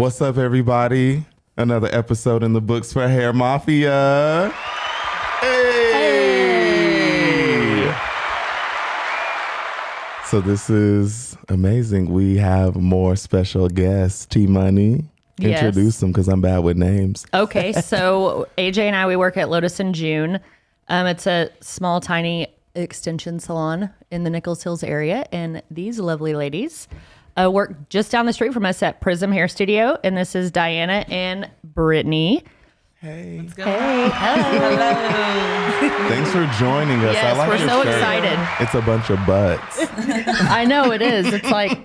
What's up, everybody? Another episode in the books for Hair Mafia. Hey! So this is amazing. We have more special guests. T-Money. Yes. Introduce them because I'm bad with names. Okay, so AJ and I, we work at Lotus and June. It's a small, tiny extension salon in the Nichols Hills area. And these lovely ladies work just down the street from us at Prism Hair Studio. And this is Diana and Britni. Hey. Let's go. Hey. Hello. Thanks for joining us. Yes, I like we're your so shirt. excited. It's a bunch of butts. I know it is. It's like,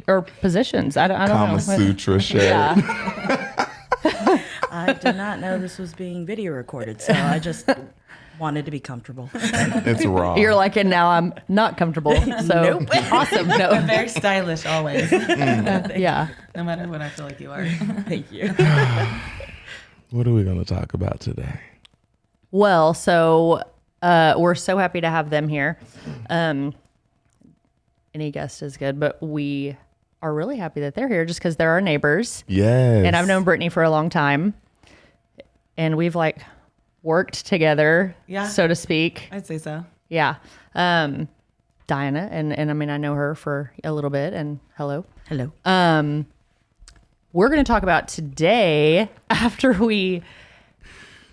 or positions. I don't Kama know. Sutra shirt. Yeah. I did not know this was being video recorded, so I just wanted to be comfortable. It's raw. You're like, and now I'm not comfortable. So Nope. awesome. No. Very stylish always. Yeah. No matter what I feel like you are. Thank you. What are we going to talk about today? Well, so we're so happy to have them here. Any guest is good, but we are really happy that they're here just because they're our neighbors. Yes. And I've known Britni for a long time. And we've like worked together, Yeah. so to speak. I'd say so. Yeah. Diana, and I mean, I know her for a little bit, and hello. Hello. We're going to talk about today after we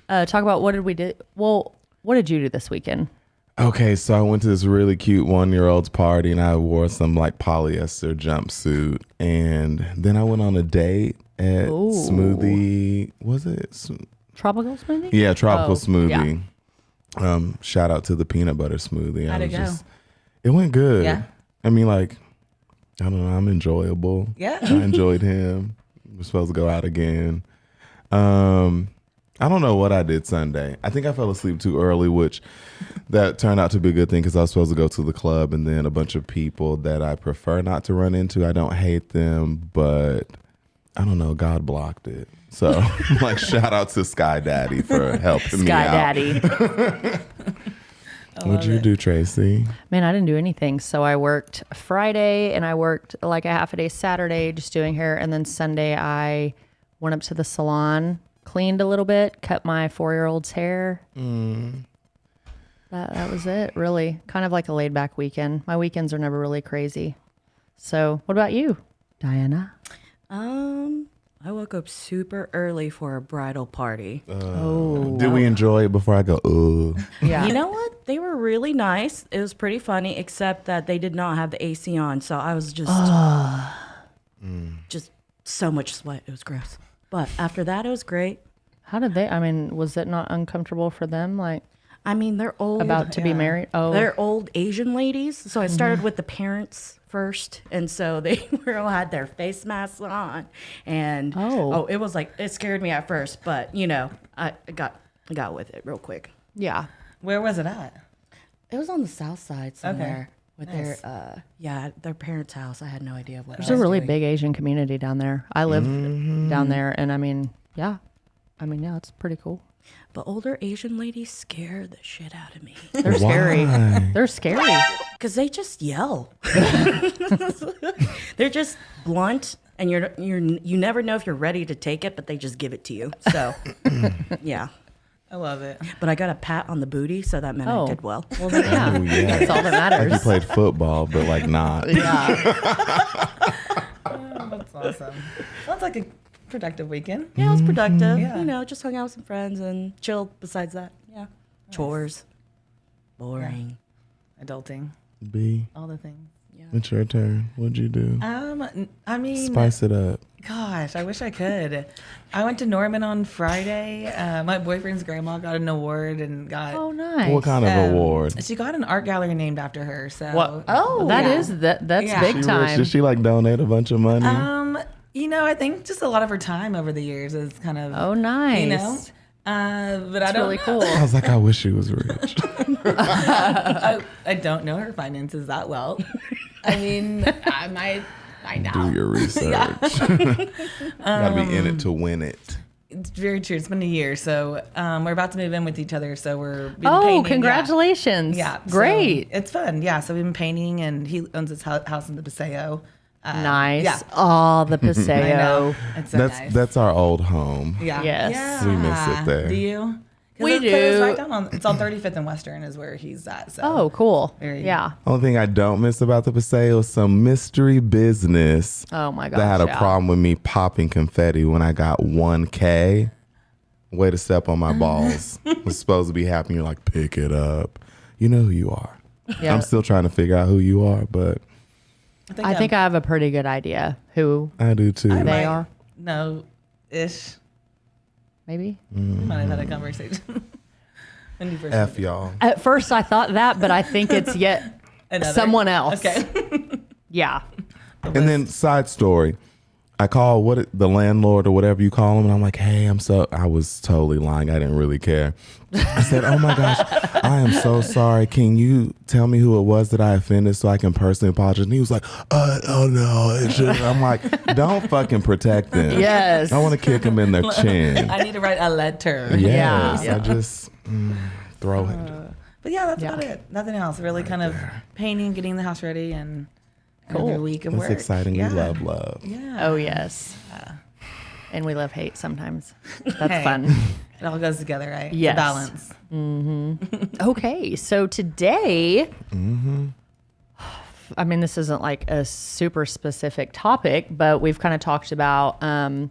talk about what did we do. Well, what did you do this weekend? Okay, so I went to this really cute 1-year-old's party and I wore some like polyester jumpsuit. And then I went on a date at Ooh. Smoothie. Was it? Tropical smoothie? Yeah, Tropical Oh, Smoothie. Shout out to the peanut butter smoothie. How'd it go? It went good. Yeah? I mean, like, I don't know. I'm enjoyable. Yeah. I enjoyed him. We're supposed to go out again. I don't know what I did Sunday. I think I fell asleep too early, which that turned out to be a good thing because I was supposed to go to the club and then a bunch of people that I prefer not to run into. I don't hate them, but I don't know. God blocked it. So like shout out to Sky Daddy for helping me Sky out. Daddy. What'd you do, Tracy? Man, I didn't do anything. So I worked Friday and I worked like a half a day Saturday just doing hair. And then Sunday I went up to the salon, cleaned a little bit, cut my 4-year-old's hair. That was it, really. Kind of like a laid back weekend. My weekends are never really crazy. So what about you, Diana? I woke up super early for a bridal party. Did we enjoy it before I go, Yeah. You know what? They were really nice. It was pretty funny, except that they did not have the AC on, so I was just so much sweat. It was gross. But after that, it was great. How did they, I mean, was it not uncomfortable for them? Like I mean, they're old. about to be married? Oh, They're old Asian ladies. So I started with the parents first. And so they all had their face masks on. And it was like, it scared me at first. But, you know, I got with it real quick. yeah. Where was it at? It was on the south side somewhere. With Nice. their parents' house. I had no idea what There's a really big Asian community down there. I live down there, and I mean, yeah, it's pretty cool. But older Asian ladies scare the shit out of me. They're scary. Why? They're scary. Because they just yell. They're just blunt, and you never know if you're ready to take it, but they just give it to you. So, yeah. I love it. But I got a pat on the booty, so that meant I did well. Well, then, yeah, Oh, yeah. that's all that Like you matters. played football, but like not. Yeah. That's awesome. Sounds like a productive weekend. Yeah, it was productive. Yeah. You know, just hung out with some friends and chilled besides that. Yeah. Chores. Boring. Adulting. B, All the things. it's your turn. What'd you do? I mean, Spice it up. gosh, I wish I could. I went to Norman on Friday. My boyfriend's grandma got an award and got. Oh, nice. What kind of award? She got an art gallery named after her. So. What? Oh, that's Yeah. big She rich. time. Did she like donate a bunch of money? You know, I think just a lot of her time over the years is kind of. Oh, nice. You know. But I don't really know. cool. I was like, I wish she was rich. I don't know her finances that well. I mean, I might find out. Do your research. Gotta be in it to win it. It's very true. It's been a year, so we're about to move in with each other. So we're been Oh, painting. congratulations. Yeah, Great. So it's fun. Yeah, so we've been painting, and he owns his house in the Paseo. Nice. Yeah. Oh, the I know. Paseo. It's so That's nice. that's our old home. Yeah. Yes. Yeah. We miss it there. Do you? We It's do. right down on. It's on 35th and Western is where he's at. So. Oh, cool. Very- Yeah. Only thing I don't miss about the Paseo is some mystery business Oh my gosh. that had a yeah. problem with me popping confetti when I got 1K. Way to step on my balls. Was supposed to be happy. You're like, pick it up. You know who you are. Yeah. I'm still trying to figure out who you are, but I think I have a pretty good idea who I do too. they might- are. No, ish. Maybe. We might have had a conversation. When you first F y'all. At first, I thought that, but I think it's yet Another? someone else. Okay. Yeah. And then side story, I call the landlord or whatever you call him, and I'm like, hey, I was totally lying. I didn't really care. I said, oh my gosh, I am so sorry. Can you tell me who it was that I offended so I can personally apologize? And he was like, oh no. I'm like, don't fucking protect them. Yes. I want to kick them in their chin. I need to write a letter. Yes, Yeah. I just throw it. But yeah, that's about it. Nothing else. Really kind of painting, getting the house ready, and another week of It's work. exciting. Yeah. We love. Yeah. Oh, yes. And we love hate sometimes. That's Hey. fun. It all goes together, right? Yes. It's a balance. Okay. So today, I mean, this isn't like a super specific topic, but we've kind of talked about, I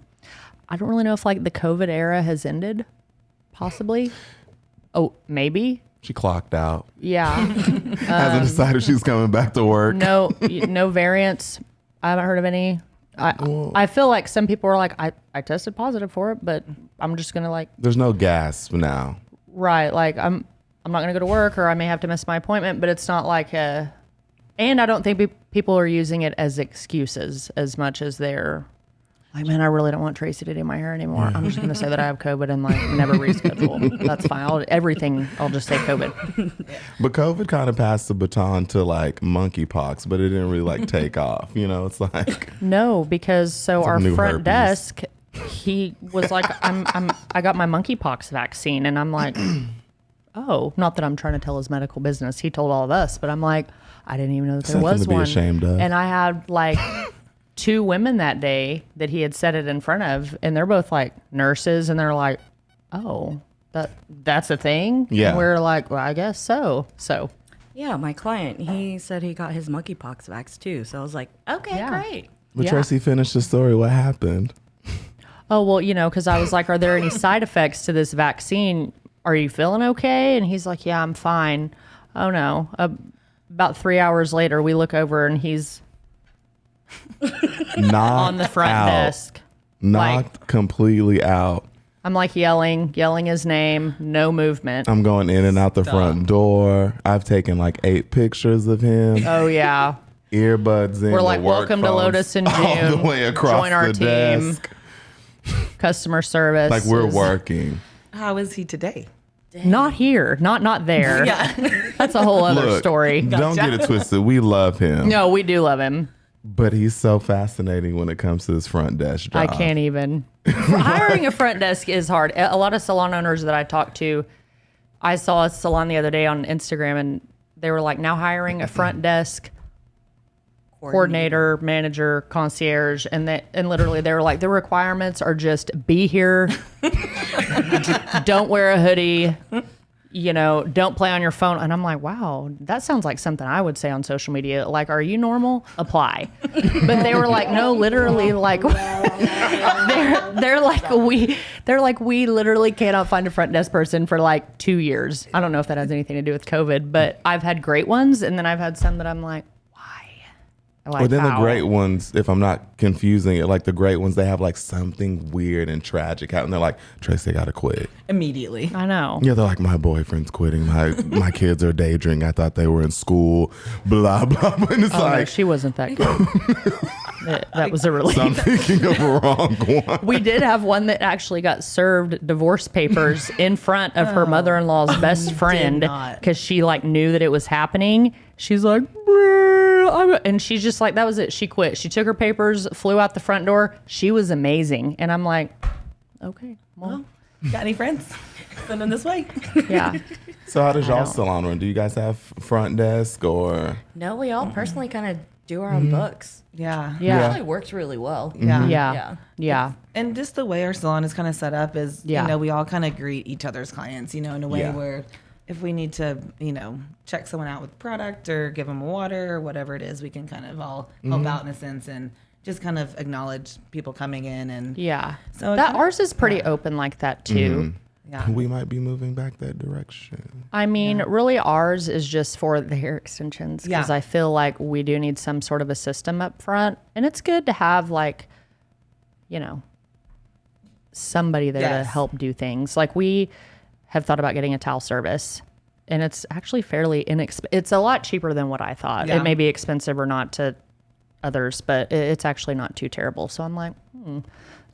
don't really know if like the COVID era has ended, possibly. Oh, maybe. She clocked out. Yeah. Hasn't decided she's coming back to work. No variants. I haven't heard of any. I feel like some people are like, I tested positive for it, but I'm just gonna like, There's no gas now. right, like I'm not gonna go to work, or I may have to miss my appointment, but it's not like a. And I don't think people are using it as excuses as much as they're like, man, I really don't want Tracy to do my hair anymore. I'm just gonna say that I have COVID and like never reschedule. That's fine. I'll just say COVID. But COVID kind of passed the baton to like monkeypox, but it didn't really like take off. You know, it's like No, because our new front herpes. desk, he was like, I got my monkeypox vaccine, and I'm like, oh, not that I'm trying to tell his medical business. He told all of us, but I'm like, I didn't even know that there Something was to be one. ashamed of. And I had like 2 women that day that he had said it in front of, and they're both like nurses, and they're like, oh, that's a thing. Yeah. And we're like, well, I guess so. So Yeah, my client, he said he got his monkeypox vax too. So I was like, okay, Yeah. great. But Yeah. Tracy finished the story. What happened? oh, well, because I was like, are there any side effects to this vaccine? Are you feeling okay? And he's like, yeah, I'm fine. Oh, no. About 3 hours later, we look over and he's Knocked on the front out. desk. Knocked completely out. I'm like yelling his name, no movement. I'm going in and out the front door. I've taken like 8 pictures of him. Oh, yeah. Earbuds in. We're the like, work welcome to phones Lotus in all June. the way across Join our the team. desk. Customer service. Like we're is working. How is he today? Not here, not there. Yeah. That's a whole other Look, story. Don't get it twisted. We love him. No, we do love him. But he's so fascinating when it comes to his front desk job. I can't even. Hiring a front desk is hard. A lot of salon owners that I talk to, I saw a salon the other day on Instagram, and they were like, now hiring a front desk coordinator, manager, concierge, and literally they were like, the requirements are just be here, don't wear a hoodie, don't play on your phone. And I'm like, wow, that sounds like something I would say on social media. Like, are you normal? Apply. But they were like, no, literally, like they're like, we literally cannot find a front desk person for like 2 years. I don't know if that has anything to do with COVID, but I've had great ones, and then I've had some that I'm like, why? Or then the how? great ones, if I'm not confusing it, like the great ones, they have like something weird and tragic out, and they're like, Tracy, I gotta quit. Immediately. I know. Yeah, they're like, my boyfriend's quitting. My kids are day drinking. I thought they were in school. Blah blah. And it's Oh, no, like, she wasn't that good. That was a relief. so I'm thinking of a wrong one. We did have one that actually got served divorce papers in front of her mother-in-law's best friend not. because she like knew that it was happening. She's like, and she's just like, that was it. She quit. She took her papers, flew out the front door. She was amazing. And I'm like, okay, well, Got any friends? Send them this way. yeah. So how does y'all don't. salon run? Do you guys have front desk or? No, we all personally kind of do our own books. Yeah. It Yeah. actually works really well. Yeah. Yeah. Yeah. Yeah. And just the way our salon is kind of set up is, Yeah. you know, we all kind of greet each other's clients, you know, in a way Yeah. where if we need to, you know, check someone out with product or give them water or whatever it is, we can kind of all help out in a sense and just kind of acknowledge people coming in. And Yeah. So it that kinda- ours is pretty open like that too. yeah. We might be moving back that direction. I mean, really, ours is just for the hair extensions because Yeah. I feel like we do need some sort of a system up front, and it's good to have like, you know, somebody there to Yes. help do things. Like we have thought about getting a towel service, and it's actually fairly inexpensive. It's a lot cheaper than what I thought. Yeah. It may be expensive or not to others, but it's actually not too terrible. So I'm like,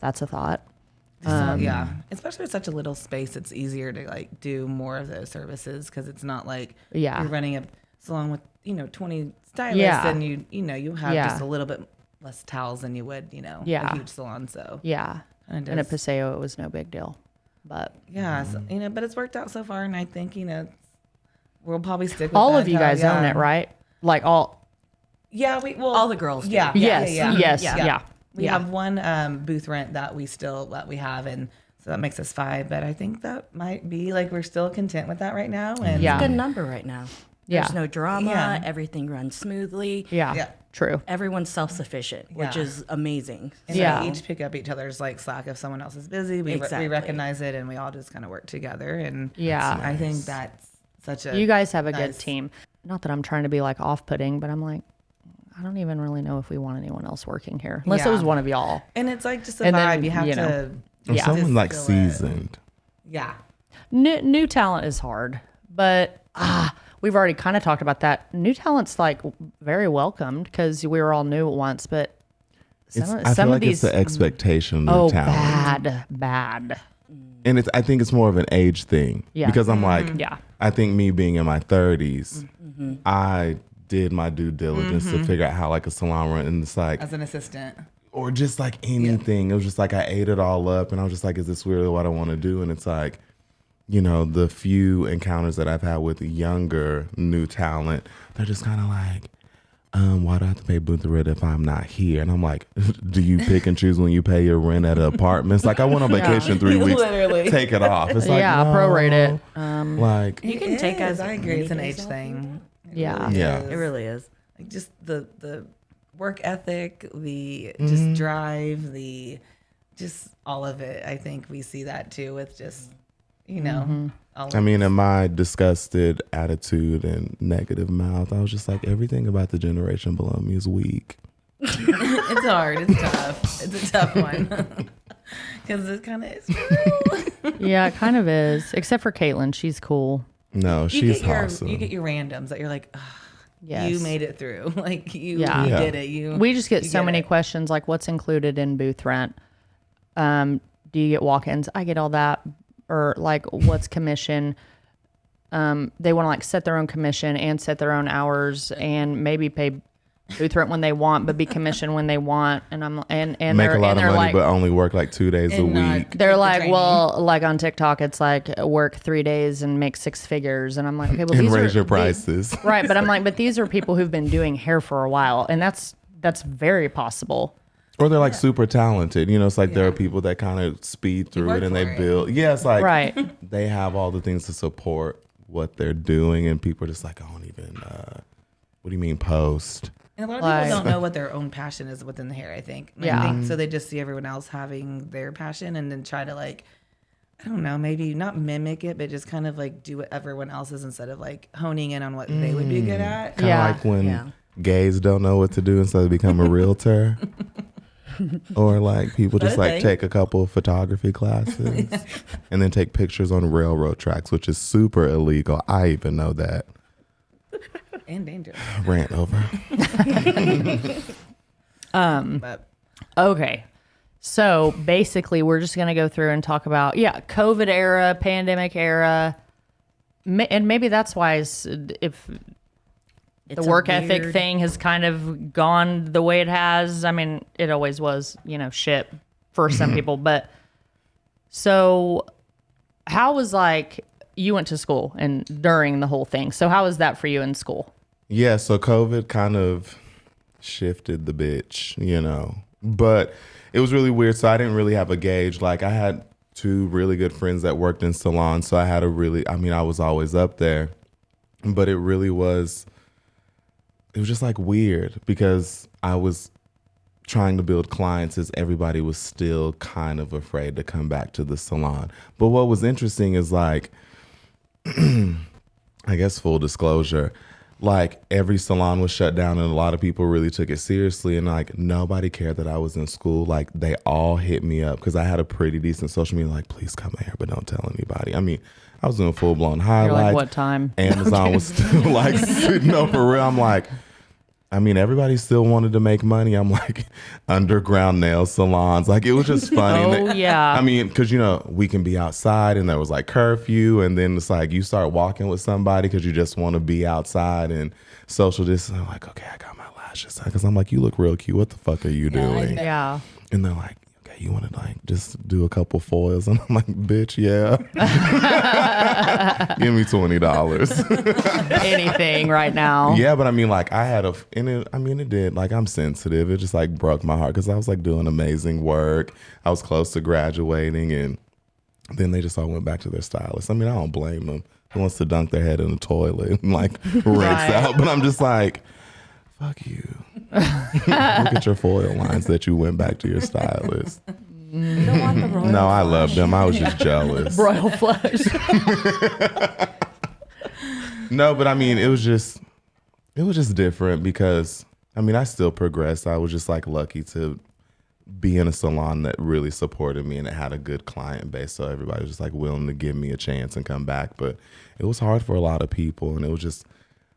that's a thought. So, yeah, especially with such a little space, it's easier to like do more of those services because it's not like Yeah. you're running a salon with 20 stylists Yeah. and you have Yeah. just a little bit less towels than you would Yeah. a huge salon. So Yeah. Kinda And at does. Paseo, it was no big deal. But yeah, so, but it's worked out so far, and I think we'll probably stick with all that of you until- guys own it, right? Like all. Yeah, All the girls do. Yeah, Yes. yeah. Yes. Yeah. Yeah. We Yeah. have one booth rent that we have, and so that makes us 5. But I think that might be like we're still content with that right now. And Yeah. Good number right now. Yeah. There's no drama. Yeah. Everything runs smoothly. Yeah. Yeah. True. Everyone's self-sufficient, which Yeah. is amazing. And Yeah. we each pick up each other's like slack if someone else is busy. We Exactly. recognize it, and we all just kind of work together. And Yeah. I think that's such a You guys have a good nice- team. Not that I'm trying to be like off-putting, but I'm like, I don't even really know if we want anyone else working here, unless it Yeah. was one of y'all. And it's like just a And vibe. then, You have you know, to. Or Yeah. someone like Just feel it. seasoned. Yeah. New talent is hard, but we've already kind of talked about that. New talent's like very welcomed because we were all new at once, but I feel of like these, it's the expectation of talent. bad. And I think it's more of an age thing. Yeah. Because I'm like, Yeah. I think me being in my 30s, I did my due diligence to figure out how like a salon run, and it's like, As an assistant. or just like anything. It was just like I ate it all up, and I was just like, is this really what I want to do? And it's like, the few encounters that I've had with younger new talent, they're just kind of like, why do I have to pay booth rent if I'm not here? And I'm like, do you pick and choose when you pay your rent at an apartment? It's like, I went on vacation 3 weeks. Literally. Take it off. It's like, Yeah, no. prorate it. Like, You can take as I agree. many It's an days age off thing. Yeah. Yeah. It really is. Like just the work ethic, the just drive, the just all of it. I think we see that too with just all of I mean, in my disgusted attitude and negative mouth, I was just like, everything about the generation below me is weak. it's hard. It's tough. It's a tough one because it kind of is true. Yeah, it kind of is. Except for Caitlin. She's cool. No, she's awesome. You get your randoms that you're like, "Ugh, Yes. you made it through. Like you Yeah. Yeah. did it. You. We just get you so get many it. questions like what's included in booth rent? Do you get walk-ins? I get all that. Or like what's commission? They want to like set their own commission and set their own hours and maybe pay booth rent when they want, but be commissioned when they want. And I'm and Make they're a lot and of they're money, like but only work like 2 days a And not week. they're take the like, training. well, like on TikTok, it's like work 3 days and make 6 figures. And I'm like, okay, well, And these raise are your prices. right. But I'm like, but these are people who've been doing hair for a while, and that's very possible. Or they're like super talented. It's like there are people that kind of speed through work it and they for it. build. Yeah, it's like Right. they have all the things to support what they're doing, and people are just like, I don't even, what do you mean post? And a lot of Like- people don't know what their own passion is within the hair, I think. And Yeah. I think so they just see everyone else having their passion and then try to like, I don't know, maybe not mimic it, but just kind of like do what everyone else is instead of like honing in on what they would be good at. Kind of Yeah. like when Yeah. gays don't know what to do, and so they become a realtor. Or like people just like thing. take a couple of photography classes and then take pictures on railroad tracks, which is super illegal. I even know that. And dangerous. Rant over. But Okay. So basically, we're just going to go through and talk about, COVID era, pandemic era. And maybe that's why if It's the a work ethic weird- thing has kind of gone the way it has. I mean, it always was, shit for some people. But so how was like, you went to school and during the whole thing. So how was that for you in school? Yeah, so COVID kind of shifted the bitch, But it was really weird. So I didn't really have a gauge. Like I had 2 really good friends that worked in salons. So I had I was always up there, but it was just like weird because I was trying to build clients as everybody was still kind of afraid to come back to the salon. But what was interesting is like, I guess full disclosure, like every salon was shut down and a lot of people really took it seriously, and like nobody cared that I was in school. Like they all hit me up because I had a pretty decent social media, like, please come here, but don't tell anybody. I mean, I was doing full blown highlights. You're like, what time? Amazon was still like sitting up for real. I'm like, I mean, everybody still wanted to make money. I'm like, underground nail salons. Like, it was just funny. Oh, yeah. I mean, because, we can be outside and there was like curfew. And then it's like you start walking with somebody because you just want to be outside and social distance. I'm like, okay, I got my lashes. Because I'm like, you look real cute. What the fuck are you doing? Yeah. And they're like, okay, you want to like just do a couple foils? And I'm like, bitch, yeah. Give me $20. Anything right now. Yeah, but I mean, like it did, like I'm sensitive. It just like broke my heart because I was like doing amazing work. I was close to graduating, and then they just all went back to their stylist. I mean, I don't blame them. Who wants to dunk their head in the toilet and like rinse out? But I'm just like, fuck you. Look at your foil lines that you went back to your stylist. You don't want the royal No, I flush. love them. I was just jealous. Royal flush. No, but I mean, it was just different because I mean, I still progressed. I was just like lucky to be in a salon that really supported me and it had a good client base. So everybody was just like willing to give me a chance and come back. But it was hard for a lot of people, and it was just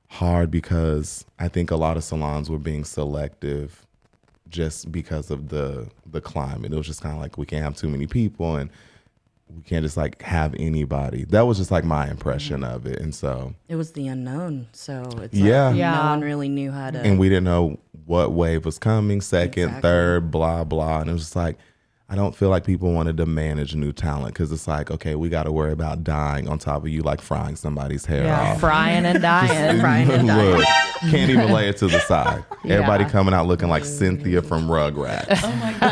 hard because I think a lot of salons were being selective just because of the climate. It was just kind of like we can't have too many people and we can't just like have anybody. That was just like my impression of it. And so It was the unknown, so it's Yeah. like Yeah. no one really knew how to. and we didn't know what wave was coming, second, Exactly. third, blah, blah. And it was just like, I don't feel like people wanted to manage new talent because it's like, okay, we got to worry about dying on top of you like frying somebody's hair Yeah. off. Frying and dying. Frying and dying. Look, can't even lay it to the side. Yeah. Everybody coming out looking like Cynthia from Rugrats. Oh my god.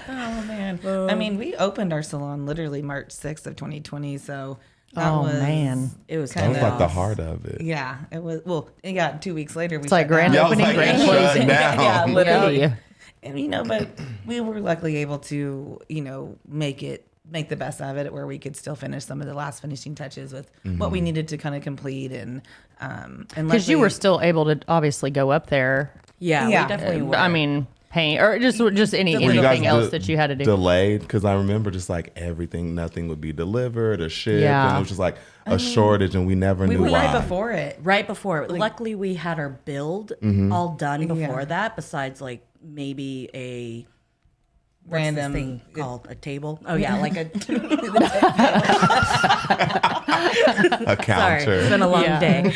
Oh man. I mean, we opened our salon literally March 6th of 2020, so that Oh, was man. It was That kind was of like the heart of it. Yeah, it was. Well, yeah, 2 weeks later we It's like shut grand down. Yeah, I was opening, like, grand shut closing. down. Yeah, literally. Yeah. And but we were luckily able to, make the best of it, where we could still finish some of the last finishing touches with what we needed to kind of complete, and Because you were still able to obviously go up there. Yeah, Yeah. we definitely were. I mean, paint or just Were you anything guys else that you had to do. delayed? Because I remember just like nothing would be delivered or shipped. Yeah. And it was just like a shortage and we never we knew were why. right before it. right before. Luckily, we had our build all done before that. Besides, like maybe a Random thing called a table. Oh yeah, like a. A Sorry, counter. it's been a long Yeah. day.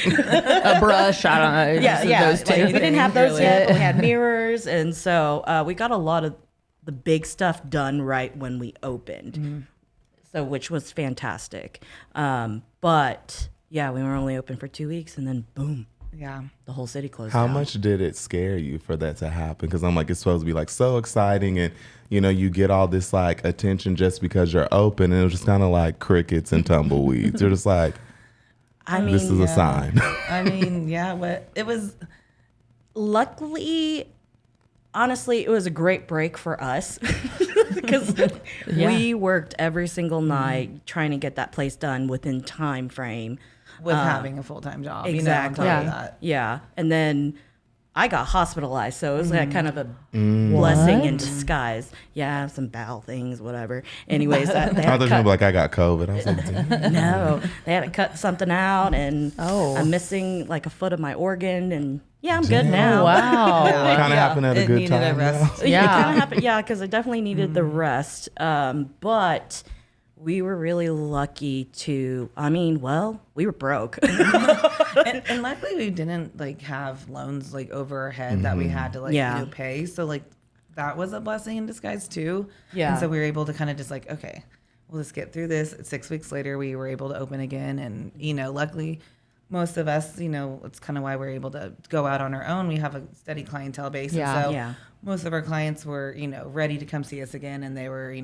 A brush. I don't know. Yeah, just yeah. Those two. Like, we didn't have those really. yet, but we had mirrors, and so we got a lot of the big stuff done right when we opened. So, which was fantastic. But yeah, we were only open for 2 weeks, and then boom, Yeah. the whole city closed. How down. much did it scare you for that to happen? Because I'm like, it's supposed to be like so exciting and, you get all this like attention just because you're open. And it was just kind of like crickets and tumbleweeds. You're just like, I mean, this is a sign. I mean, yeah, it was. luckily, honestly, it was a great break for us because we worked every single night trying to get that place done within time frame. With having a full-time job, Exactly. on top of that. Yeah. And then I got hospitalized, so it was like kind of a blessing in disguise. Yeah, some bowel things, whatever. Anyways, they I had thought to you were cut, like, I got COVID. I was like, damn. no, they had to cut something out, and Oh. I'm missing like a foot of my organ, and yeah, I'm good now. Oh, wow. Kinda happened at a it good needed time, A rest. Yeah, Yeah. it kind of happened. Yeah, because I definitely needed the rest. But we were really lucky to. I mean, well, we were broke. and luckily we didn't like have loans like over our head that we had to like Yeah. pay. So like that was a blessing in disguise too. Yeah. And so we were able to kind of just like, okay, we'll just get through this. 6 weeks later, we were able to open again, and luckily, most of us, it's kind of why we're able to go out on our own. We have a steady clientele base. Yeah. And so Yeah. most of our clients were, ready to come see us again. And they were,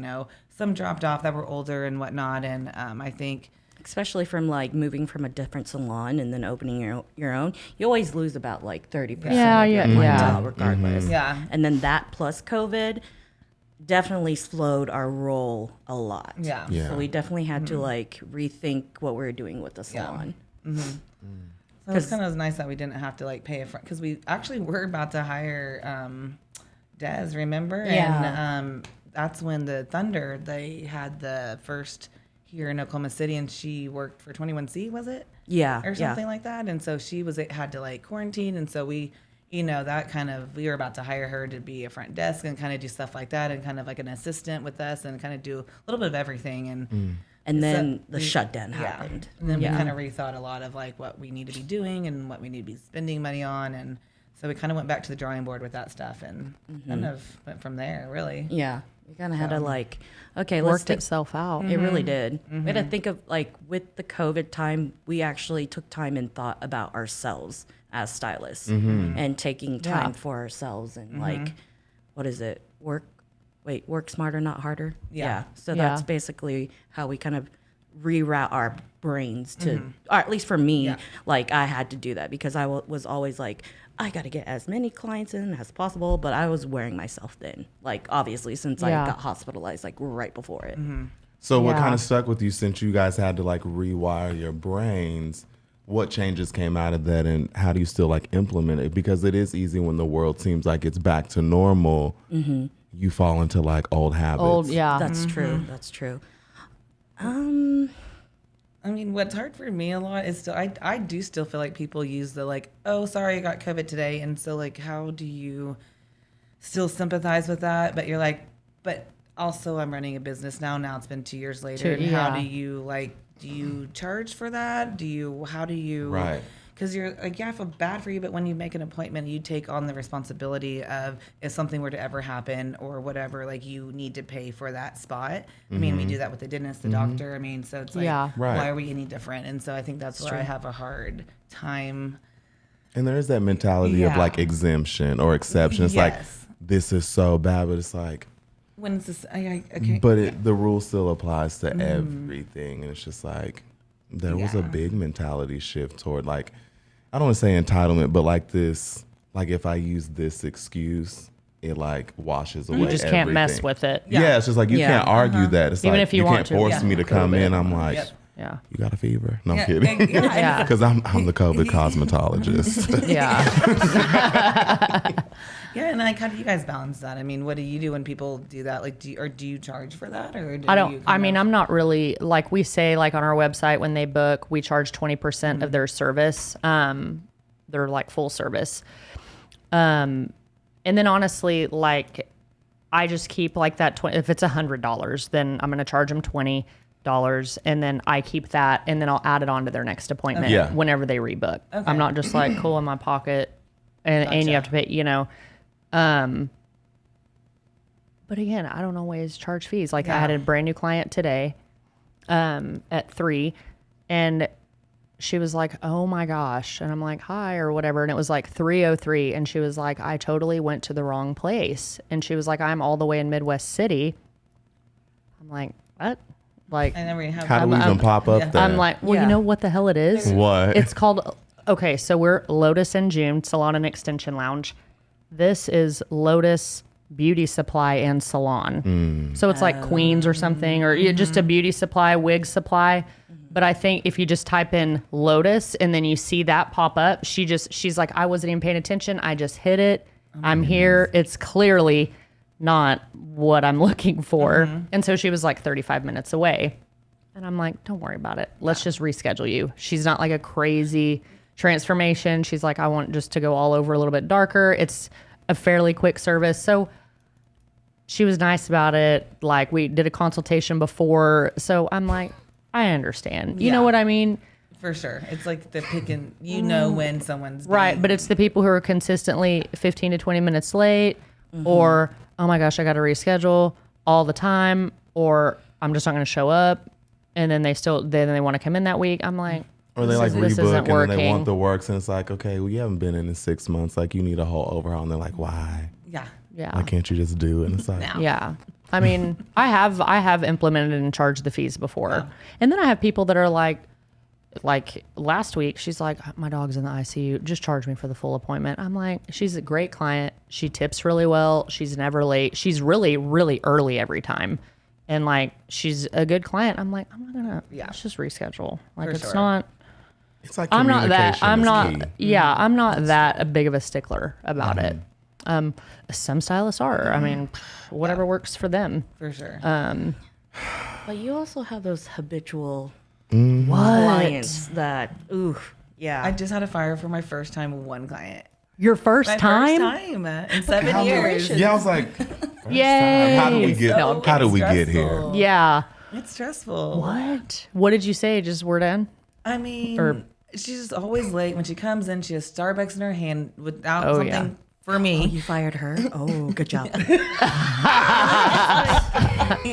some dropped off that were older and whatnot. And I think, Especially from like moving from a different salon and then opening your own, you always lose about like 30% Yeah, of your yeah, yeah. clientele regardless. Yeah. And then that plus COVID definitely slowed our role a lot. Yeah. Yeah. So we definitely had to like rethink what we were doing with the salon. So it's kind of nice that we didn't have to like pay a front, because we actually were about to hire Des, remember? Yeah. And that's when the Thunder, they had the first here in Oklahoma City, and she worked for 21C, was it? Yeah. Or something like that. And so she had to like quarantine. And so we, that kind of, we were about to hire her to be a front desk and kind of do stuff like that and kind of like an assistant with us and kind of do a little bit of everything. And then so the shutdown happened. and then we kind of rethought a lot of like what we need to be doing and what we need to be spending money on. And so we kind of went back to the drawing board with that stuff and kind of went from there, really. Yeah. We kind of had to like, okay, let's Worked itself out. It really did. We had to think of like with the COVID time, we actually took time and thought about ourselves as stylists and taking time for ourselves and like, what is it? Work smarter, not harder. Yeah. So that's basically how we kind of reroute our brains to, or at least for me, like I had to do that because I was always like, I got to get as many clients in as possible, but I was wearing myself thin, like obviously since I got hospitalized like right before it. So what Yeah. kind of stuck with you since you guys had to like rewire your brains? What changes came out of that, and how do you still like implement it? Because it is easy when the world seems like it's back to normal. You fall into like old habits. That's true. That's true. I mean, what's hard for me a lot is still, I do still feel like people use the like, oh, sorry, I got COVID today. And so like, how do you still sympathize with that? But you're like, but also I'm running a business now. Now it's been 2 years later. And how do you like, do you charge for that? How do you, Right. because you're like, yeah, I feel bad for you, but when you make an appointment, you take on the responsibility of if something were to ever happen or whatever, like you need to pay for that spot. I mean, we do that with the dentist, the doctor. I mean, so it's like, Right. why are we any different? And so I think that's where I have a hard time. And there is that mentality of Yeah. like exemption or exception. It's like, Yes. this is so bad, but it's like, When it's this, okay. but the rule still applies to everything. And it's just like, there was a big mentality shift toward like, I don't want to say entitlement, but like this, like if I use this excuse, it like washes away. You just can't mess everything. with it. Yeah, it's just like you Yeah. can't argue that. It's Even like if you can't want to. force Yeah. me to come in. I'm like, Yep. Yeah. you got a fever? No, I'm Yeah, kidding. Yeah. Because I'm the COVID cosmetologist. Yeah. Yeah, and like, how do you guys balance that? I mean, what do you do when people do that? Like, do you charge for that, or do I don't, You I mean, I'm not really, like we say, like on our website, when they book, we charge 20% of their service. They're like full service. And then honestly, like I just keep like that, if it's $100, then I'm going to charge them $20. And then I keep that, and then I'll add it on to their next appointment Yeah. whenever they rebook. I'm not just like cool in my pocket and you have to pay, but again, I don't always charge fees. Like I had a brand new client today at 3, and she was like, oh my gosh. And I'm like, hi, or whatever. And it was like 3:03. And she was like, I totally went to the wrong place. And she was like, I'm all the way in Midwest City. I'm like, what? Like, I never even have. How do we even pop up there? I'm like, well, you know what the hell it is? What? It's called, okay, so we're Lotus and June, Salon and Extension Lounge. This is Lotus Beauty Supply and Salon. So it's like Queens or something, or just a beauty supply, wig supply. But I think if you just type in Lotus and then you see that pop up, she's like, I wasn't even paying attention. I just hit it. I'm here. It's clearly not what I'm looking for. And so she was like 35 minutes away. And I'm like, don't worry about it. Let's just reschedule you. She's not like a crazy transformation. She's like, I want just to go all over a little bit darker. It's a fairly quick service. So she was nice about it. Like we did a consultation before. So I'm like, I understand. You know what I mean? For sure. It's like the picking, when someone's Right. being- But it's the people who are consistently 15 to 20 minutes late, or, oh my gosh, I got to reschedule all the time, or I'm just not going to show up. And then they want to come in that week. I'm like, Or they like this rebook isn't and then they working. want the works and it's like, okay, well, you haven't been in 6 months. Like you need a whole overhaul. And they're like, why? Yeah. Yeah. Why can't you just do it? And it's like, Yeah. I mean, I have implemented and charged the fees before. Yeah. And then I have people that are like last week, she's like, my dog's in the ICU. Just charge me for the full appointment. I'm like, she's a great client. She tips really well. She's never late. She's really, really early every time. And like, she's a good client. I'm like, I'm not going to, let's just reschedule. Like, For it's sure. not, it's like I'm not that, communication I'm is not, key. yeah, I'm not that big of a stickler about it. Some stylists are. I mean, whatever works for them. For sure. But you also have those habitual Mm-hmm. clients that, ooh, yeah. I just had a fire for my first time one client. Your first My time? first time in 7 years. Yeah, I was like, Yay. how do we get? So how do we get here? stressful. Yeah. It's stressful. What did you say? Just we're done? I mean, Or- she's just always late. When she comes in, she has Starbucks in her hand without Oh, something yeah. for Oh, me. you fired her? Oh, good job.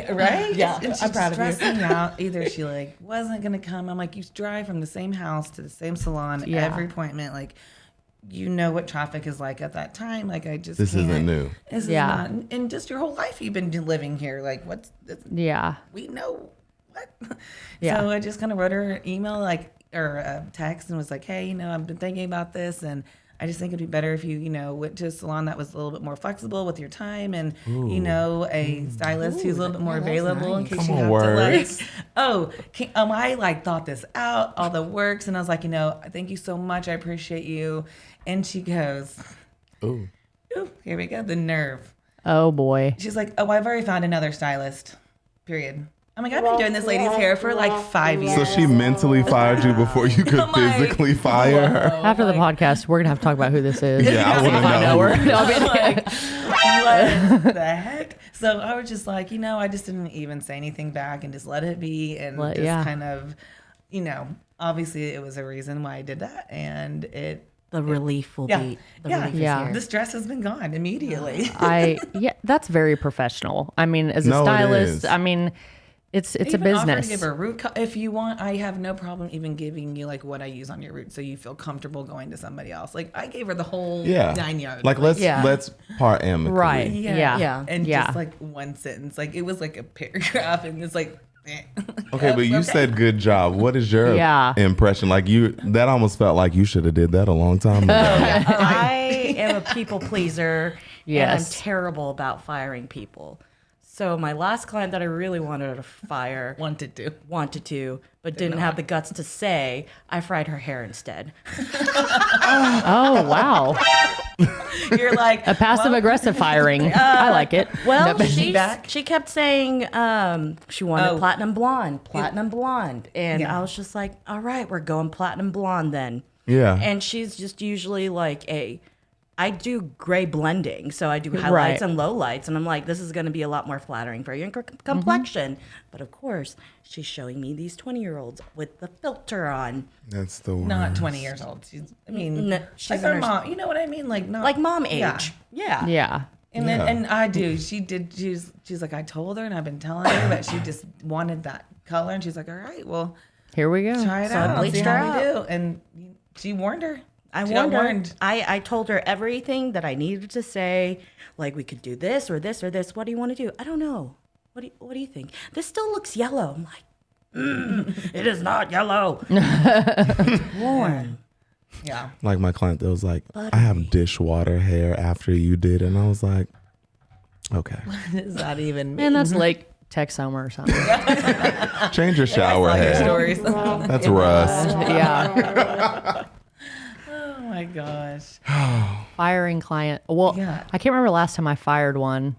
Right? Yeah, And she's I'm proud of you. stressing me out. Either she like wasn't gonna come. I'm like, you drive from the same house to the same salon Yeah. every appointment. Like, you know what traffic is like at that time. Like, I just This isn't can't. new. This Yeah. is not. And just your whole life you've been living here. Like, Yeah. we know what. Yeah. So I just kind of wrote her an email, like, or a text, and was like, hey, I've been thinking about this, and I just think it'd be better if you, went to a salon that was a little bit more flexible with your time, and a stylist who's a little bit more available in case Come you on, have words. to I like thought this out, all the works, and I was like, thank you so much, I appreciate you, and she goes, Ooh. ooh, here we go, the nerve. Oh boy. She's like, oh, I've already found another stylist. Period. I'm like, I've been doing this lady's hair for like 5 years. So she mentally fired you before you could I'm like, physically fire her. After the podcast, we're gonna have to talk about who this is. Yeah, I want to know. I'm like, what the heck? So I was just like, I just didn't even say anything back and just let it be, and kind of, obviously it was a reason why I did that, and The relief will be, the relief is Yeah. here. the stress has been gone immediately. That's very professional. I mean, as a No, it stylist, is. I mean, it's a Even offered business. to give her a root if you want. I have no problem even giving you like what I use on your root, so you feel comfortable going to somebody else. Like I gave her the whole 9 yards. Like let's Yeah. part amicably. Right. Yeah. And Yeah. just like one sentence, like it was like a paragraph, and it's like. Okay, but you said good job. What is your impression? Like that almost felt like you should have did that a long time ago. I am a people pleaser, and I'm Yes. terrible about firing people. So my last client that I really wanted to fire wanted to. but didn't have the guts to say, I fried her hair instead. Oh wow. You're like A passive aggressive firing. I like it. Well, No, she kept saying she wanted platinum blonde, and Yeah. I was just like, all right, we're going platinum blonde then. Yeah. And she's just usually like I do gray blending, so I do highlights and lowlights, and I'm like, this is going to be a lot more flattering for your complexion. But of course, she's showing me these 20-year-olds with the filter on, That's the worst. not 20 years old. She's she's like her in her- mom. You know what I mean? Like not like mom age. Yeah. Yeah. And then and I do. She's like I told her, and I've been telling her, but she just wanted that color, and she's like, all right, well, Here we go. try it So I out, bleached see her how we out. do. And she warned her. I She got wondered. warned. I told her everything that I needed to say. Like, we could do this or this or this. What do you want to do? I don't know. What do you think? This still looks yellow. I'm like, it is not yellow. It's warm. Yeah. Like my client that was like, I have dishwater hair after you did, and I was like, okay, Does that even mean? Man, that's Lake Texoma or something. change your shower Your head. stories. That's rust. Yeah. Oh my gosh. Firing client. Well, Yeah. I can't remember the last time I fired one.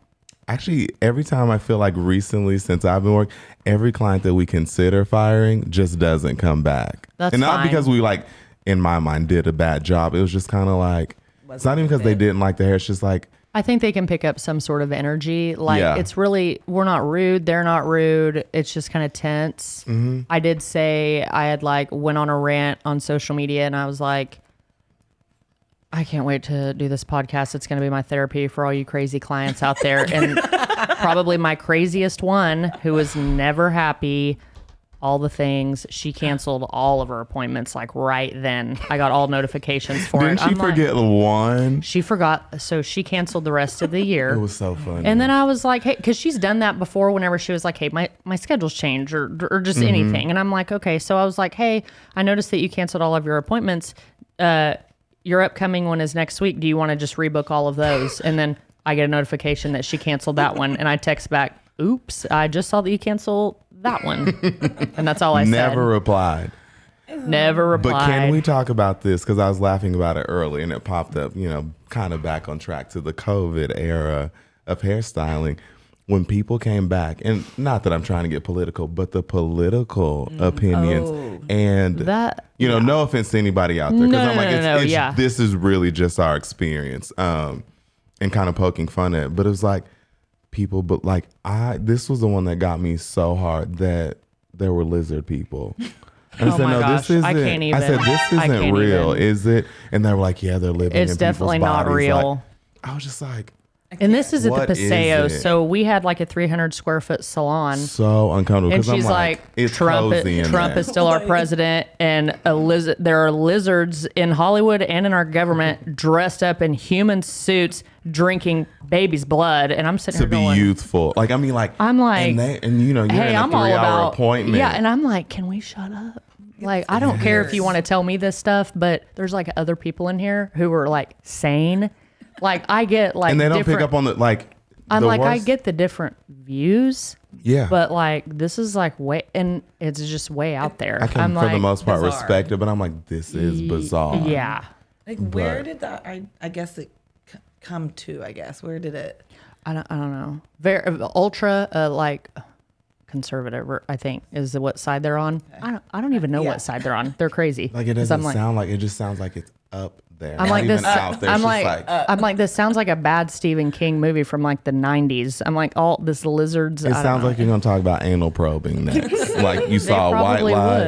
Actually, every time I feel like recently since I've been working, every client that we consider firing just doesn't come back. That's and not fine. because we like, in my mind, did a bad job. It was just kind of like, it's not even because they didn't like the hair. It's just like, I think they can pick up some sort of energy. Like Yeah. it's really, we're not rude. They're not rude. It's just kind of tense. I did say I had went on a rant on social media, and I was like, I can't wait to do this podcast. It's going to be my therapy for all you crazy clients out there. And probably my craziest one, who was never happy all the things. She canceled all of her appointments like right then. I got all notifications for Didn't it. she forget one? She forgot, so she canceled the rest of the year. It was so funny. And then I was like, hey, because she's done that before whenever she was like, hey, my schedule's changed or just anything. And I'm like, okay. So I was like, hey, I noticed that you canceled all of your appointments. Your upcoming one is next week. Do you want to just rebook all of those? And then I get a notification that she canceled that one. And I text back, oops, I just saw that you canceled that one. And that's all I said. Never replied. Never replied. But can we talk about this? Because I was laughing about it early and it popped up, kind of back on track to the COVID era of hairstyling. When people came back, and not that I'm trying to get political, but the political opinions and that, no offense to anybody out there. Because I'm like, This is really just our experience and kind of poking fun at it. But it was like people, but like this was the one that got me so hard that there were lizard people. And I said, no, gosh, this isn't. I can't even. I said, this isn't real, is it? And they were like, yeah, they're living it's in definitely people's not bodies. real. Like, I was just like, and this is at the what is Paseo, it? so we had like a 300 square foot salon. so uncomfortable. And 'cause I'm she's like, it's Trump cozy in Trump there. is still our president, and there are lizards in Hollywood and in our government dressed up in human suits drinking baby's blood. And I'm sitting to here be going, youthful. Like, I mean, like, I'm like, and you're hey, in a I'm all 3-hour about appointment. Yeah, and I'm like, can we shut up? Like, I don't care if you want to tell me this stuff, but there's like other people in here who are like sane. Like, I get like, and they don't pick different- up on the like. I'm the like, I worst- get the different views. Yeah. But like, this is like way, and it's just way out there. I can, I'm for like, the most part, bizarre. respect it, but I'm like, this is bizarre. yeah. Like, where did that? I guess it come to. I guess where did it? I don't know. Very ultra like conservative, I think, is what side they're on. I don't even know what side they're on. They're crazy. Like, it 'Cause doesn't I'm sound like it. Just sounds like it's up there. I'm Not like even this. out there. I'm It's just like, I'm like, this sounds like a bad Stephen King movie from like the 90s. I'm like, all this lizards. It sounds like you're gonna talk about anal probing next. Like you they saw a white probably lie.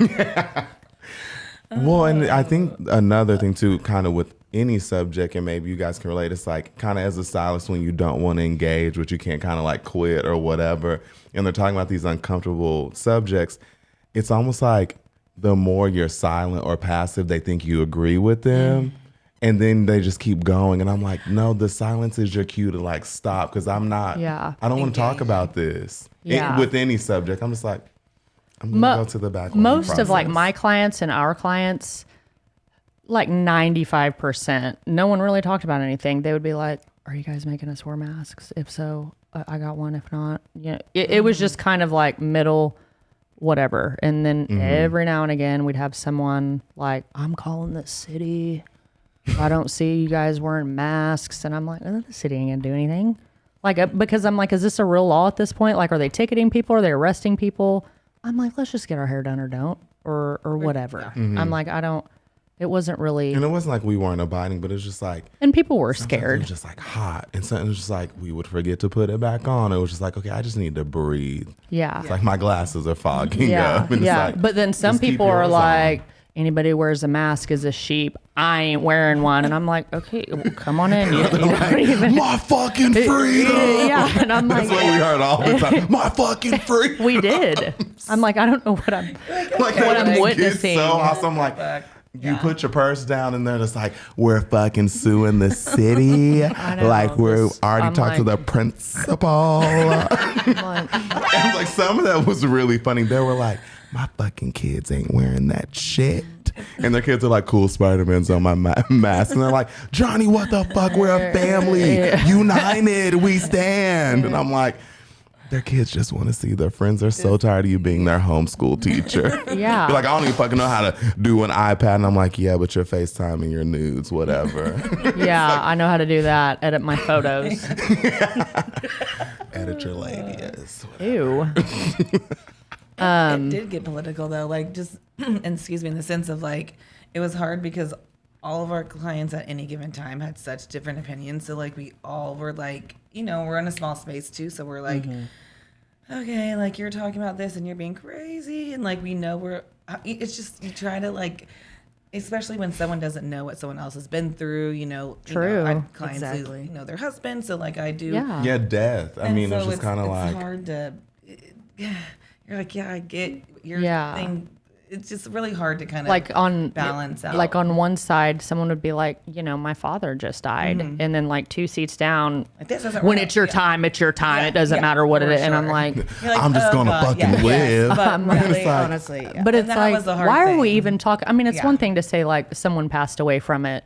would. Well, and I think another thing too, kind of with any subject, and maybe you guys can relate, it's like kind of as a stylist when you don't want to engage, but you can't kind of like quit or whatever, and they're talking about these uncomfortable subjects, it's almost like the more you're silent or passive, they think you agree with them. And then they just keep going. And I'm like, no, the silence is your cue to like stop, because I'm not, Yeah. I don't want to talk about this Yeah. with any subject. I'm just like, I'm going to go to the back. Most of like my clients and our clients, like 95%, no one really talked about anything. They would be like, are you guys making us wear masks? If so, I got one. If not, it was just kind of like middle whatever. And then every now and again we'd have someone like, I'm calling the city. I don't see you guys wearing masks. And I'm like, the city ain't gonna do anything. Like, because I'm like, is this a real law at this point? Like, are they ticketing people? Are they arresting people? I'm like, let's just get our hair done or don't, or whatever. I'm like, it wasn't really. And it wasn't like we weren't abiding, but it was just like. And people were Sometimes it scared. was just like hot, and something was just like we would forget to put it back on. It was just like, okay, I just need to breathe. Yeah. It's like my glasses are fogging Yeah. up. And Yeah. It's like, But then some just keep people are yours like, on. anybody who wears a mask is a sheep. I ain't wearing one. And I'm like, okay, well, come on in. You don't even. My fucking freedom. Yeah. And I'm like, That's what we heard all the time. My fucking freedom. we did. I'm like, I don't know what I'm. Like, what I'm it gets witnessing. So awesome. Like, you put your purse down and they're just like, we're fucking suing the city. know, Like, we're already I'm talked to the like- principal. I'm like, And like some of that was really funny. They were like, my fucking kids ain't wearing that shit. And their kids are like, cool, Spider-Man's on my mask. And they're like, Johnny, what the fuck? We're a family. United, we stand. And I'm like, their kids just want to see their friends. They're so tired of you being their homeschool teacher. Yeah. You're like, I don't even fucking know how to do an iPad. And I'm like, yeah, but you're FaceTiming your nudes, whatever. yeah, I know how to do that. Edit my photos. Edit your ladies. Ew. It did get political though, like just and excuse me, in the sense of like it was hard because all of our clients at any given time had such different opinions. So like we all were like, we're in a small space too, so we're like, okay, like you're talking about this and you're being crazy, and like we know it's just you try to like. Especially when someone doesn't know what someone else has been through, True. I have clients Exactly. who, their husband, so like I do. Yeah. Yeah, death. I And mean, so it's just kind of like. hard to. You're you're like, yeah, I get your Yeah. thing. It's just really hard to kind of like on balance out. Like on one side, someone would be like, my father just died, and then like 2 seats down, Like, this doesn't when work. it's your time, it's your time. Yeah, It doesn't yeah, matter what it for is. And I'm sure. like, You're like, I'm just oh, gonna God, fucking yeah. live. But It's really, like- honestly, yeah. but it's that like, was the hard why are we thing. even talking? I mean, it's Yeah. one thing to say like someone passed away from it,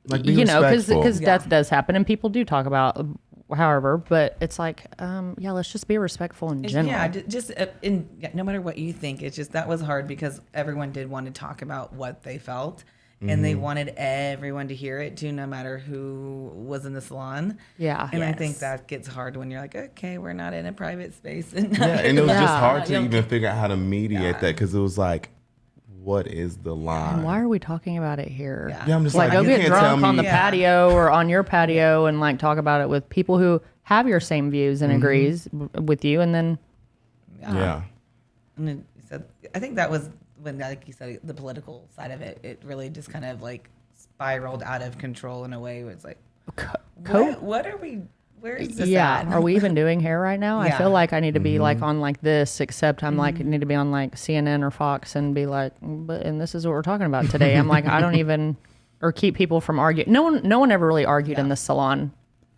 Like, be because respectful. death does happen and people do talk about, however, but it's like, yeah, let's just be respectful in general. Yeah, no matter what you think, it's just that was hard because everyone did want to talk about what they felt, and they wanted everyone to hear it too, no matter who was in the salon. Yeah. and I Yes. think that gets hard when you're like, okay, we're not in a private space, and Yeah, and it was just Yeah. hard to You know, even figure out how to mediate that because it was like, what is the line? And why are we talking about it here? Yeah. Yeah, I'm just Like, like, go you get can't tell drunk me. on the Yeah. patio or on your patio and like talk about it with people who have your same views and agrees with you, and then Yeah. And then you said, I think that was when, like you said, the political side of it, it really just kind of like spiraled out of control in a way where it's like, what are we, where is this at? Are we even doing hair right now? I Yeah. feel like I need to be like on like this, except I'm like need to be on like CNN or Fox and be like, and this is what we're talking about today. I'm like, I don't even, or keep people from arguing. No one ever really argued in the salon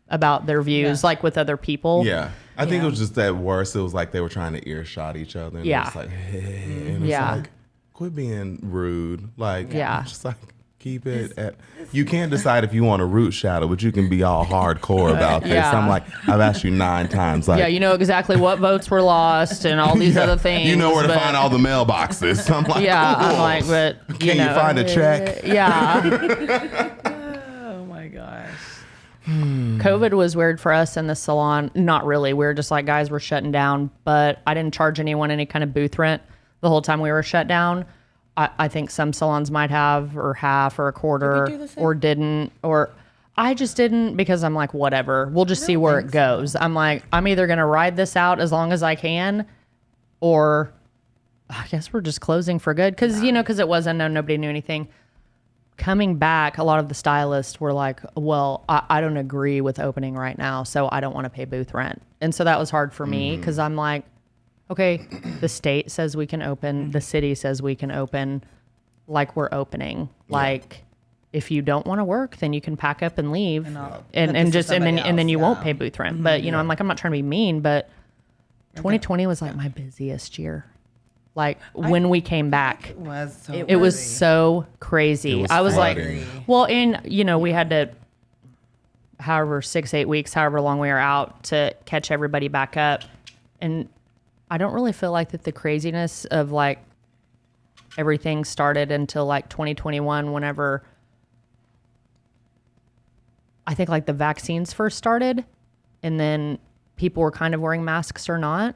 about their views, like with other people. Yeah. I think it was just that worse. It was like they were trying to earshot each other. And Yeah. It was like, hey, and it's Yeah. like, quit being rude. Like, Yeah. just like, keep it at. You can't decide if you want a root shadow, but you can be all hardcore about this. Yeah. I'm like, I've asked you 9 times. Like, Yeah, you know exactly what votes were lost and all these other things. you know where to but- find all the mailboxes. I'm like, Yeah, I'm cool. like, but Can you find a check? Yeah. Oh my gosh. COVID was weird for us in the salon. Not really. We were just like, guys, we're shutting down, but I didn't charge anyone any kind of booth rent the whole time we were shut down. I think some salons might have, or half, or a quarter, do the same? or didn't, or I just didn't, because I'm like, whatever, we'll just see where it goes. I'm like, I'm either going to ride this out as long as I can, or I guess we're just closing for good. Cause cause it was unknown. Nobody knew anything. Coming back, a lot of the stylists were like, well, I don't agree with opening right now, so I don't want to pay booth rent. And so that was hard for me, because I'm like, okay, the state says we can open, the city says we can open, like we're opening. Like, if you don't want to work, then you can pack up and leave, And I'll put and this to just and then somebody you else, won't yeah. pay booth rent. But I'm like, I'm not trying to be mean, but 2020 was like my busiest year. Like when we came back. It was so It was crazy. so crazy. It was I was flooding. like, well, and we had to, however 6-8 weeks, however long we were out, to catch everybody back up. And I don't really feel like that the craziness of like everything started until like 2021, whenever I think like the vaccines first started, and then people were kind of wearing masks or not.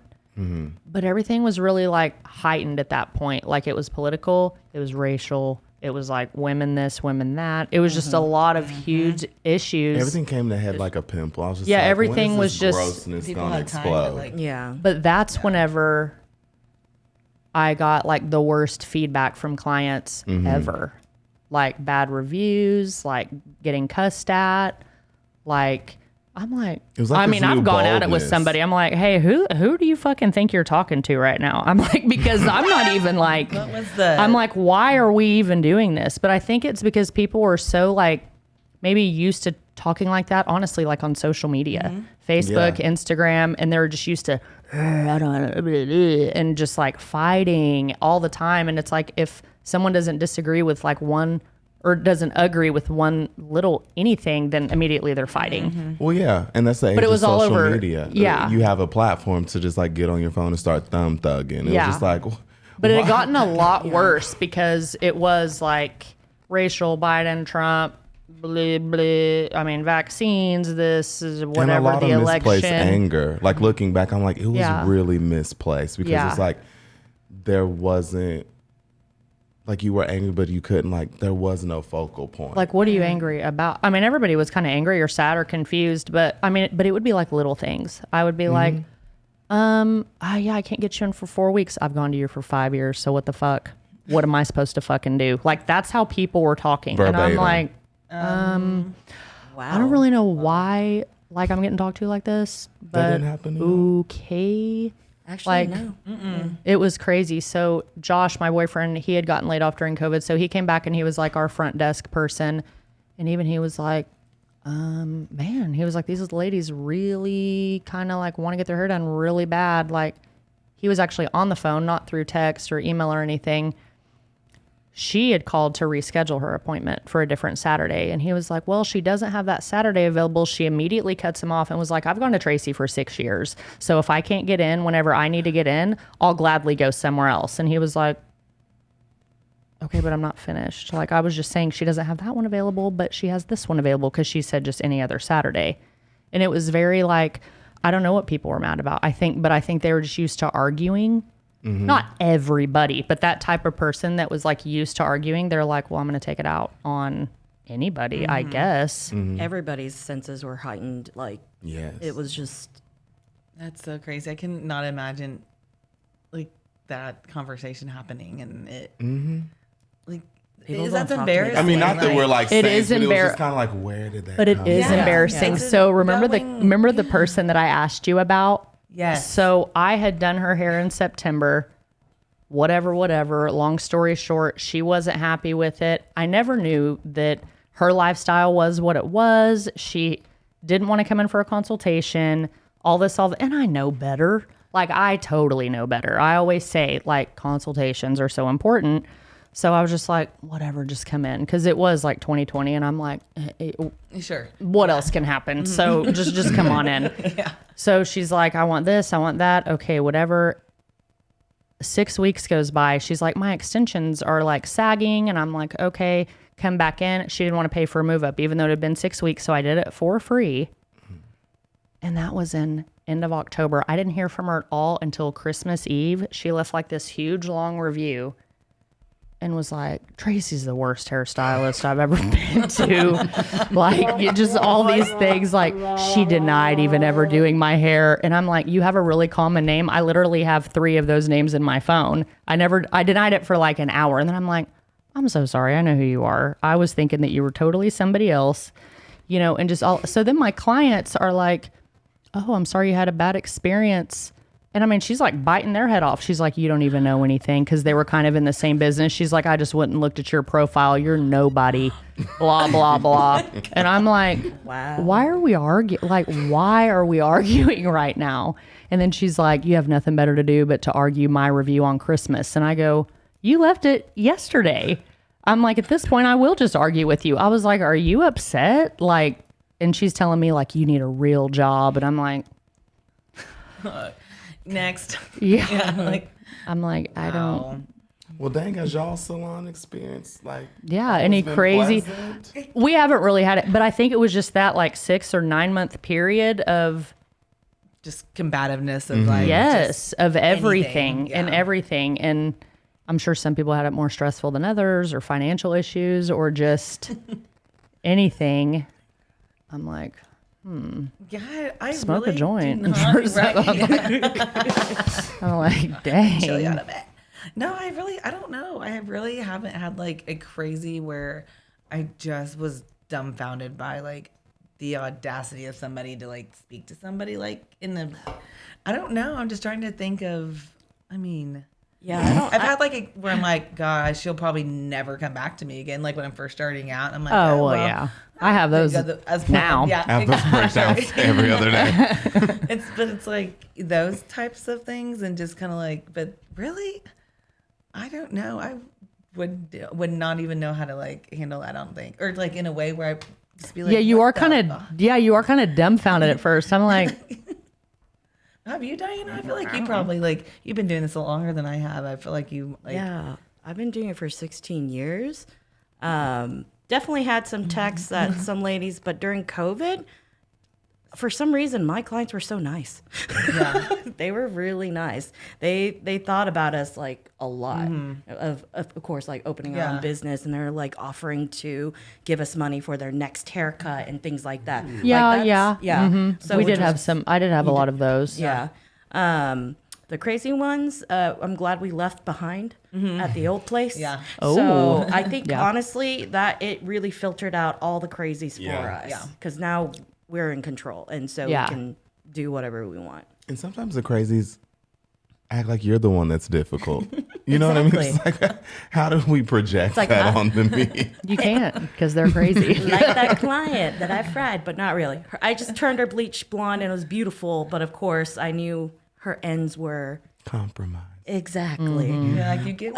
But everything was really like heightened at that point. Like, it was political, it was racial, it was like women this, women that. It was just a lot of huge issues. Everything came to head like a pimple. I was just Yeah, like, when everything is was this just- grossness People gonna had time to explode. like, Yeah. But that's whenever I got like the worst feedback from clients ever. Like bad reviews, like getting cussed at, like I'm like, It was like I this mean, I've new gone at it with boldness. somebody. I'm like, hey, who do you fucking think you're talking to right now? I'm like, because I'm not even like, what was the? I'm like, why are we even doing this? But I think it's because people were so like maybe used to talking like that, honestly, like on social media, Facebook, Yeah. Instagram, and they're just used to, and just like fighting all the time. And it's like, if someone doesn't disagree with like one, or doesn't agree with one little anything, then immediately they're fighting. Well, yeah, and that's the age But it of was all social over- media. yeah. You have a platform to just like get on your phone and start thumb thugging. It Yeah. was just like, But it why? had gotten a lot worse because it was like racial, Biden, Trump, blah, blah. I mean, vaccines, this is and whatever, a lot the of misplaced election. anger. Like looking back, I'm like, it was Yeah. really misplaced because Yeah. it's like there wasn't like you were angry, but you couldn't like there was no focal point. Like, what are you angry about? I mean, everybody was kind of angry or sad or confused, but I mean, but it would be like little things. I would be like, yeah, I can't get you in for 4 weeks. I've gone to you for 5 years. So what the fuck? What am I supposed to fucking do? Like, that's how people were talking. And I'm Verbatim. like, Wow. I don't really know why, like, I'm getting talked to like this, but didn't happen to you? okay. Actually, Like, no. it was crazy. So Josh, my boyfriend, he had gotten laid off during COVID. So he came back and he was like our front desk person. And even he was like, man, he was like, these ladies really kind of like want to get their hair done really bad. Like, he was actually on the phone, not through text or email or anything. She had called to reschedule her appointment for a different Saturday. And he was like, well, she doesn't have that Saturday available. She immediately cuts him off and was like, I've gone to Tracy for 6 years. So if I can't get in whenever I need to get in, I'll gladly go somewhere else. And he was like, okay, but I'm not finished. Like, I was just saying she doesn't have that one available, but she has this one available because she said just any other Saturday. And it was very like, I don't know what people were mad about. I think they were just used to arguing. Not everybody, but that type of person that was like used to arguing, they're like, well, I'm going to take it out on anybody, I guess. Everybody's senses were heightened. Like, Yes. it was just, That's so crazy. I cannot imagine like that conversation happening, and it like People is don't that's talk to me embarrassing. I mean, not that we're like It saying, is but it was embar- just kind of like, where did that But it come is from? embarrassing. It's So remember going- the person that I asked you about? Yes. So I had done her hair in September, whatever. Long story short, she wasn't happy with it. I never knew that her lifestyle was what it was. She didn't want to come in for a consultation, all that. And I know better. Like, I totally know better. I always say, like, consultations are so important. So I was just like, whatever, just come in. Because it was like 2020. And I'm like, Sure. what else can happen? So just come on in. So she's like, I want this, I want that. Okay, whatever. 6 weeks goes by. She's like, my extensions are like sagging. And I'm like, okay, come back in. She didn't want to pay for a move up, even though it had been 6 weeks. So I did it for free. And that was in end of October. I didn't hear from her at all until Christmas Eve. She left like this huge long review and was like, Tracy's the worst hairstylist I've ever been to. Like, just all these things. Like, she denied even ever doing my hair. And I'm like, you have a really common name. I literally have 3 of those names in my phone. I denied it for like an hour. And then I'm like, I'm so sorry. I know who you are. I was thinking that you were totally somebody else, and just all. So then my clients are like, oh, I'm sorry you had a bad experience. And I mean, she's like biting their head off. She's like, you don't even know anything, because they were kind of in the same business. She's like, I just went and looked at your profile. You're nobody, blah, blah, blah. And I'm like, wow. why are we arguing? Like, why are we arguing right now? And then she's like, you have nothing better to do but to argue my review on Christmas. And I go, you left it yesterday. I'm like, at this point, I will just argue with you. I was like, are you upset? Like, and she's telling me like, you need a real job. And I'm like, Next. yeah. Like, I'm like, I don't. Well, dang, has y'all salon experience like? Yeah, any been crazy? pleasant? We haven't really had it, but I think it was just that like 6 or 9 month period of just combativeness of like yes, of everything anything, and yeah. everything. And I'm sure some people had it more stressful than others, or financial issues, or just anything. I'm like, yeah, I smoke really a joint. do not- right. I'm like, dang. Chill you out a bit. No, I don't know. I really haven't had like a crazy where I just was dumbfounded by like the audacity of somebody to like speak to somebody like I don't know. I'm just trying to think of, I mean, yeah, I've had like where I'm like, gosh, she'll probably never come back to me again. Like when I'm first starting out, I'm like, Oh, well, yeah. I have those now. Yeah, I have those breakdowns every other day. It's like those types of things, and just kind of like, but really, I don't know. I would not even know how to like handle that. I don't think, or like in a way where I just be like, Yeah, you are what kind the of fuck? you are kind of dumbfounded at first. I'm like, Have you, Diana? I feel like you probably like you've been doing this a lot longer than I have. I feel like you like yeah. I've been doing it for 16 years. Definitely had some texts that some ladies, but during COVID, for some reason, my clients were so nice. Yeah. They were really nice. They thought about us like a lot. Of course, like opening our Yeah. own business, and they're like offering to give us money for their next haircut and things like that. yeah, Like, yeah, yeah. mhm. So we which did have was- some. I did have a lot of those. Yeah. The crazy ones, I'm glad we left behind at the old place. Yeah. Oh. So I think Yeah. honestly that it really filtered out all the crazies for Yeah. us. Yeah. Because now we're in control, and so Yeah. we can do whatever we want. And sometimes the crazies act like you're the one that's difficult. You know what I mean? It's like, how do we project like, that onto me? You can't because they're crazy. Like that client that I fried, but not really. I just turned her bleach blonde and it was beautiful, but of course I knew her ends were Compromise. exactly. Yeah, like you get.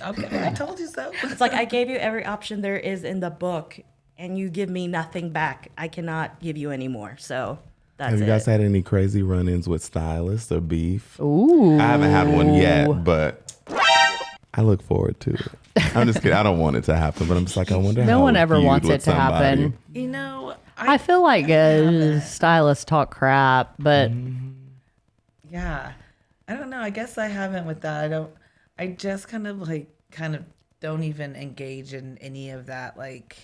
Okay, I told you so. It's like I gave you every option there is in the book, and you give me nothing back. I cannot give you any more. So that's Have you it. guys had any crazy run-ins with stylists or beef? Ooh. I haven't had one yet, but I look forward to it. I'm just kidding. I don't want it to happen, but I'm just like, I wonder No how one I ever feud wants with it to happen. You know, I feel like stylists talk crap, but Yeah. I don't know. I guess I haven't with that. I just kind of don't even engage in any of that. Like,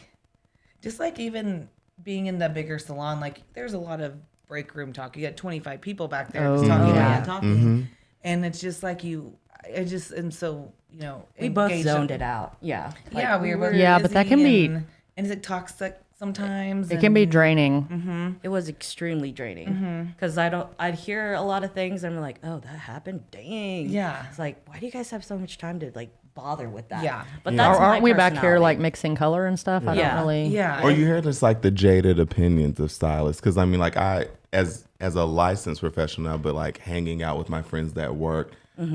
just like even being in the bigger salon, like there's a lot of break room talk. You got 25 people back there just talking and talking. And it's just like I just am so, We both engaged zoned in- it out. Yeah. Yeah, we were Yeah, but that busy can be- and is it toxic sometimes? it can be draining. It was extremely draining because I'd hear a lot of things and I'm like, oh, that happened. Dang. Yeah. It's like, why do you guys have so much time to like bother with that? Yeah. But Yeah. that's my Aren't we back here personality. like mixing color and stuff? I Yeah. don't really. Yeah. Or you hear just like the jaded opinions of stylists. Because I mean, like as a licensed professional, but like hanging out with my friends that work,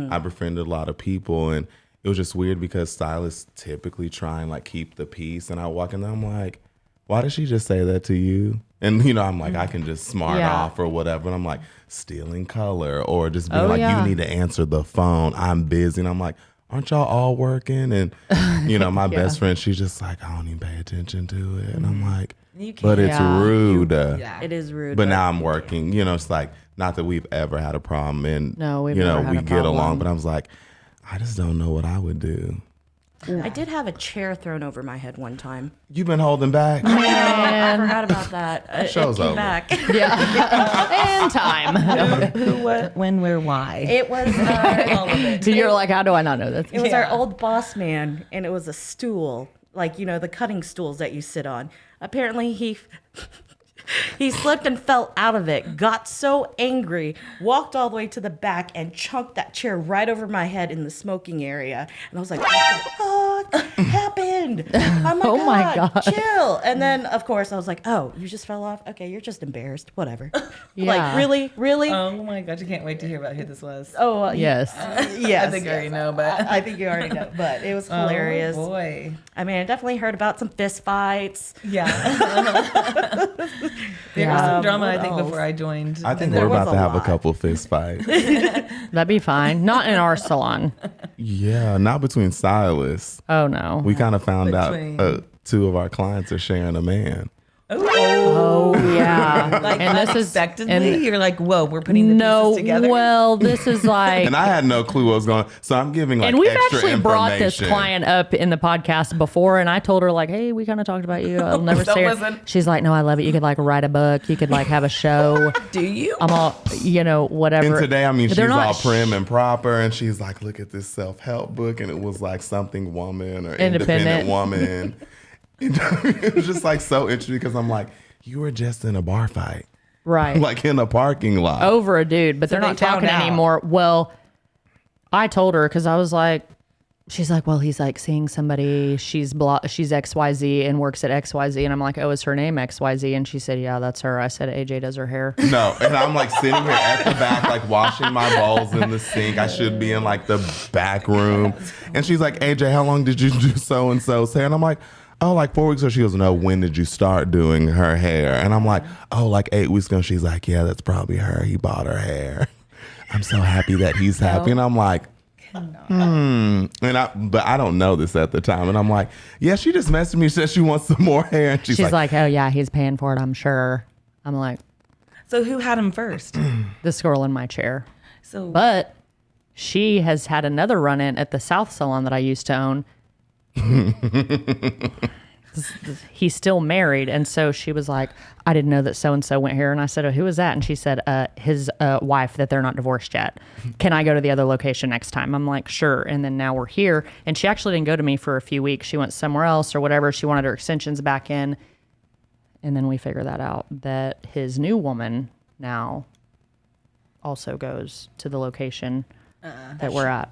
I befriended a lot of people, and it was just weird because stylists typically try and like keep the peace. And I walk in there, I'm like, why did she just say that to you? And I'm like, I can just smart Yeah. off or whatever. And I'm like, stealing color or just being Oh, like, yeah. you need to answer the phone. I'm busy. And I'm like, aren't y'all all working? And my best friend, she's just like, I don't even pay attention to it. And I'm like, You can't. but it's Yeah. rude. Yeah. It is rude. But now I'm working. It's like, not that we've ever had a problem, and No, we've never had we a get along. problem. But I was like, I just don't know what I would do. I did have a chair thrown over my head one time. You've been holding back. I forgot about that. It Show's came over. back. Yeah. And time. Who, what, when, where, why? It was All of it. So you're like, how do I not know this? It was our Yeah. old boss man, and it was a stool, like the cutting stools that you sit on. Apparently, he slipped and fell out of it. Got so angry, walked all the way to the back, and chunked that chair right over my head in the smoking area. And I was like, "What the fuck happened? Oh my, Oh my God. chill!" And then, of course, I was like, "Oh, you just fell off? Okay, you're just embarrassed. Whatever." Yeah. Like, really? Oh my gosh, I can't wait to hear about who this was. Oh, Yes. yes. I think I already know, but I think you already know, but it was hilarious. Oh boy. I mean, I definitely heard about some fist fights. Yeah. There was some drama, I what think, else? before I joined. I think There we're was about to a have a lot. couple fist fights. That'd be fine. Not in our salon. Yeah, not between stylists. Oh, no. We kind of found out Between- two of our clients are sharing a man. Oh, yeah. Like and this is unexpectedly, you're like, whoa, we're putting the no, pieces together. well, this is like. And I had no clue what was going on. So I'm giving like And we've extra actually brought this information. client up in the podcast before, and I told her like, "Hey, we kind of talked about you. I'll never That say it." wasn't- She's like, "No, I love it. You could like write a book. You could like have a show. Do you? I'm all, whatever." And today, I mean, she's They're not all prim and proper, and she's like, "Look at this self-help book," and it was like something woman or independent Independent. woman. It was just like so interesting because I'm like, you were just in a bar fight, right like in a parking lot. over a dude, but they're they not talking found out. anymore. Well, I told her because I was like, she's like, well, he's like seeing somebody. She's XYZ and works at XYZ, and I'm like, oh, is her name XYZ? And she said, yeah, that's her. I said, AJ does her hair. No, and I'm like sitting here at the back, like washing my bowls in the sink. I should be in like the back room. And she's like, AJ, how long did you do so and so's hair? And I'm like, oh, like 4 weeks ago. She goes, no, when did you start doing her hair? And I'm like, oh, like 8 weeks ago. She's like, yeah, that's probably her. He bought her hair. I'm so happy that he's happy. And I'm like, but I don't know this at the time. And I'm like, yeah, she just messaged me, said she wants some more hair. And she's She's like, oh yeah, he's paying for it, I'm sure. I'm like, So who had him first? this girl in my chair. So But she has had another run in at the South Salon that I used to own. He's still married. And so she was like, I didn't know that so-and-so went here. And I said, oh, who is that? And she said, his wife that they're not divorced yet. Can I go to the other location next time? I'm like, sure. And then now we're here. And she actually didn't go to me for a few weeks. She went somewhere else or whatever. She wanted her extensions back in. And then we figure that out, that his new woman now also goes to the location. that we're at.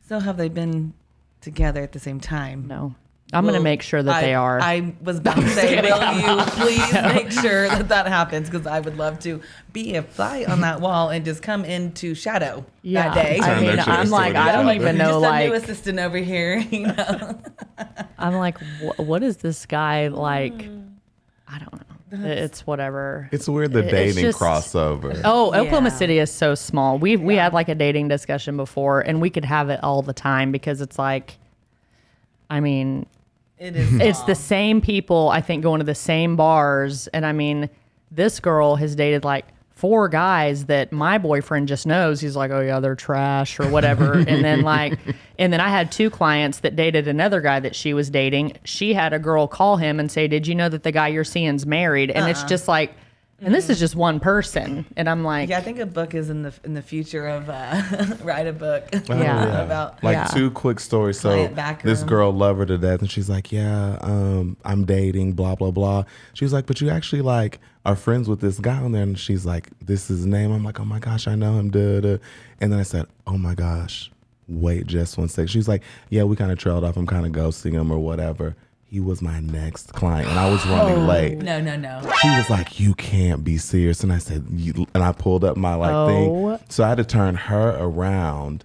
So have they been together at the same time? No. I'm going to make sure that they are. I was about to say, will you please make sure that happens? Because I would love to be a fly on that wall and just come into shadow that day. I mean, I'm like, I don't even know, just like, a new assistant over here, you know. I'm like, what is this guy like? I don't know. It's whatever. It's weird the dating crossover. Oh, Oklahoma City is so small. We had like a dating discussion before, and we could have it all the time because it's like, I mean, it's the same people, I think, going to the same bars. And I mean, this girl has dated like 4 guys that my boyfriend just knows. He's like, oh yeah, they're trash or whatever. And then I had 2 clients that dated another guy that she was dating. She had a girl call him and say, did you know that the guy you're seeing's married? And it's just like, and this is just one person. And I'm like, yeah, I think a book is in the future of write a book. Yeah. About 2 quick stories. So this girl loved her to death, and she's like, yeah, I'm dating, blah blah blah. She was like, but you actually like are friends with this guy on there, and she's like, this is his name. I'm like, oh my gosh, I know him. Duh, duh. And then I said, oh my gosh, wait just one second. She's like, yeah, we kind of trailed off. I'm kind of ghosting him or whatever. He was my next client, and I was running late. No. She was like, you can't be serious. And I said, and I pulled up my thing. So I had to turn her around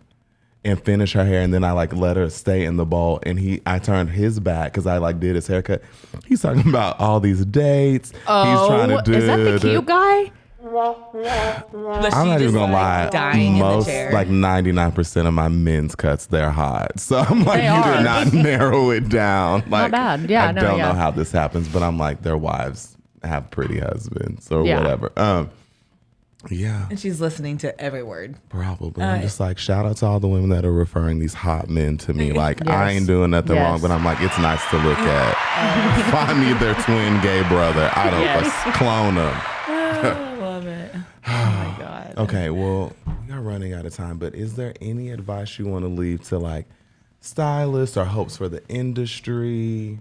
and finish her hair. And then I let her stay in the bowl. And I turned his back because I did his haircut. He's talking about all these dates. He's trying to do. Is that the cute guy? I'm not even gonna lie. Most 99% of my men's cuts, they're hot. So I'm like, you did not narrow it down. Not bad. Yeah, I don't know how this happens, but I'm like, their wives have pretty husbands or whatever. Yeah. And she's listening to every word. Probably. I'm just like, shout out to all the women that are referring these hot men to me. Like, I ain't doing nothing wrong, but I'm like, it's nice to look at. Find me their twin gay brother. I don't clone them. I love it. Oh my God. Okay, well, we are running out of time, but is there any advice you want to leave to stylists or hopes for the industry?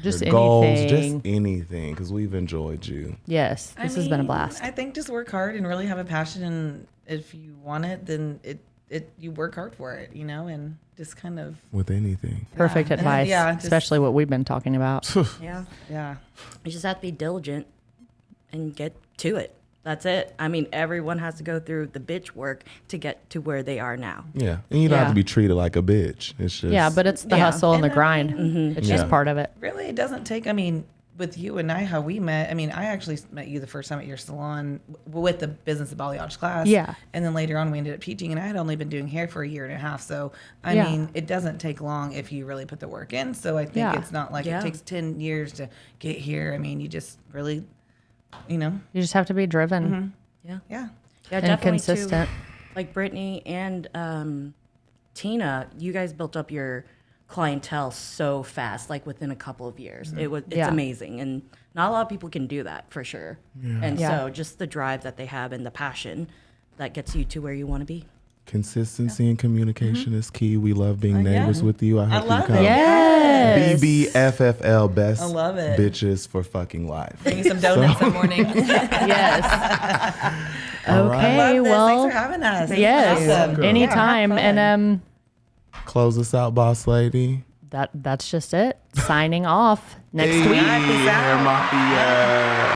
Just your goals, anything. just anything, because we've enjoyed you. Yes, this has been a blast. I think just work hard and really have a passion, and if you want it, then you work hard for it, and just kind of with anything. Perfect advice, especially what we've been talking about. Yeah. Yeah. You just have to be diligent and get to it. That's it. I mean, everyone has to go through the bitch work to get to where they are now. Yeah. And you don't have to be treated like a bitch. It's just. But it's the hustle and the grind. It's just part of it. Really, it doesn't take, with you and I, how we met, I actually met you the first time at your salon with the business of balayage class. Yeah. And then later on, we ended up teaching, and I had only been doing hair for a year and a half. So, I mean, it doesn't take long if you really put the work in. So I think it's not like it takes 10 years to get here. You just really, You just have to be driven. Mm-hmm. Yeah. Yeah, and definitely consistent. Too, like Britni and Tina, you guys built up your clientele so fast, within a couple of years. It's amazing, and not a lot of people can do that for sure. And so just the drive that they have and the passion that gets you to where you want to be. Consistency and communication is key. We love being neighbors with you. I hope you come. Yes. BBFFL, best I love it. bitches for fucking life. Bring you some donuts in the morning. Yes. All right. Okay. Well, thanks for having us. Yes. Awesome. Anytime. And close us out, boss lady. that's just it. Signing off next week. Mafia.